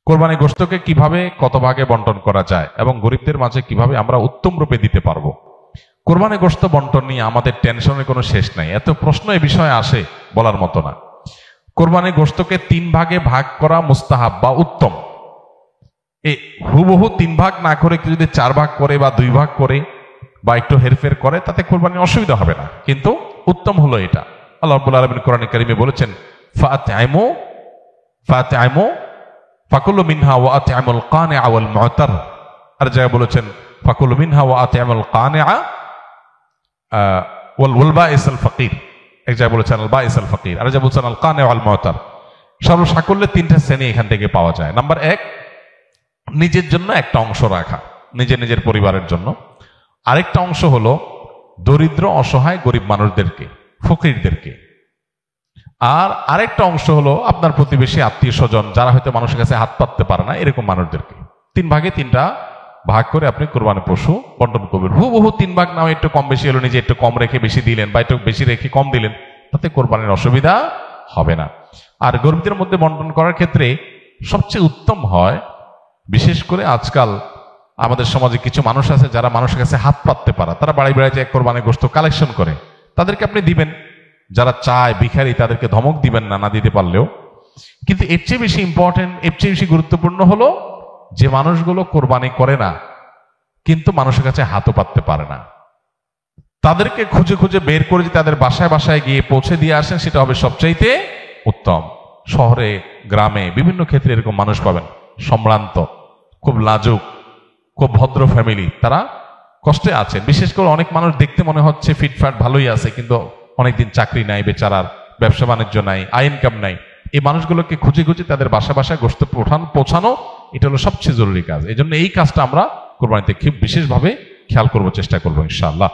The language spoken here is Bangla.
কোরবানি গোশতকে কিভাবে কত ভাগে বন্টন করা যায় এবং গরিবদের মাঝে কিভাবে আমরা উত্তম রূপে দিতে পারবো। কোরবানি গোশত বন্টন নিয়ে আমাদের টেনশনের কোনো শেষ নাই, এত প্রশ্ন এ বিষয়ে আসে বলার মতো না। কোরবানি গোশতকে 3 ভাগে ভাগ করা মুস্তাহাব বা উত্তম। এই হুবহু 3 ভাগ না করে যদি 4 ভাগ করে বা 2 ভাগ করে বা একটু হেরফের করে তাতে কোরবানির অসুবিধা হবে না, কিন্তু উত্তম হলো এটা। আল্লাহ রাব্বুল আলামিন কোরআনে কারিমে বলেছেন ফাতআইমু ফাকুলু মিনহা ওয়া আত'আমুল কানিআ ওয়াল মু'তার। আর জায়গায় বলেছেন ফাকুলু মিনহা ওয়া আত'আমুল কানিআ ওয়াল বাইসাল ফাকির। এক জায়গায় বলেছেন আল বাইসাল ফাকির, আর জায়গায় বলেছেন আল কানিআ ওয়াল মু'তার। সর্বসাকল্যে 3টা শ্রেণী এখান থেকে পাওয়া যায়। নাম্বার 1, নিজের জন্য একটা অংশ রাখা, নিজের পরিবারের জন্য। আরেকটা অংশ হলো দরিদ্র অসহায় গরিব মানুষদেরকে, ফকিরদেরকে। আর আরেকটা অংশ হলো আপনার প্রতিবেশী আত্মীয় স্বজন যারা হয়তো মানুষের কাছে হাত পাততে পারে না, এরকম মানুষদেরকে। 3 ভাগে 3টা ভাগ করে আপনি কোরবানি পশু বন্টন করবেন। হুবহু 3 ভাগ নাও, একটু কম বেশি হলো, নিজে একটু কম রেখে বেশি দিলেন বা একটু বেশি রেখে কম দিলেন, তাতে কোরবানির অসুবিধা হবে না। আর গরিবদের মধ্যে বন্টন করার ক্ষেত্রে সবচেয়ে উত্তম হয়, বিশেষ করে আজকাল আমাদের সমাজে কিছু মানুষ আছে যারা মানুষের কাছে হাত পাততে পারে, তারা বাড়ি বাড়িতে এক কোরবানি গোশত কালেকশন করে, তাদেরকে আপনি দিবেন। যারা চায় ভিখারি তাদেরকে ধমক দিবেন না, না দিতে পারলেও। কিন্তু এর চেয়ে বেশি ইম্পর্টেন্ট, এর চেয়ে বেশি গুরুত্বপূর্ণ হলো যে মানুষগুলো কোরবানি করে না কিন্তু মানুষের কাছে হাতও পাততে পারে না, তাদেরকে খুঁজে খুঁজে বের করে যে তাদের বাসায় বাসায় গিয়ে পৌঁছে দিয়ে আসেন, সেটা হবে সবচাইতে উত্তম। শহরে গ্রামে বিভিন্ন ক্ষেত্রে এরকম মানুষ পাবেন, সম্ভ্রান্ত, খুব লাজুক, খুব ভদ্র ফ্যামিলি, তারা কষ্টে আছেন। বিশেষ করে অনেক মানুষ দেখতে মনে হচ্ছে ফিটফাট ভালোই আছে, কিন্তু অনেকদিন চাকরি নাই, বেচারার ব্যবসা বাণিজ্য নাই, আয় ইনকাম নাই। এই মানুষগুলোকে খুঁজে খুঁজে তাদের বাসা বাসায় গোশত পৌঁছানো, এটা হলো সবচেয়ে জরুরি কাজ। এই জন্য এই কাজটা আমরা কোরবানিতে খুব বিশেষভাবে খেয়াল করবো, চেষ্টা করবো ইনশাআল্লাহ।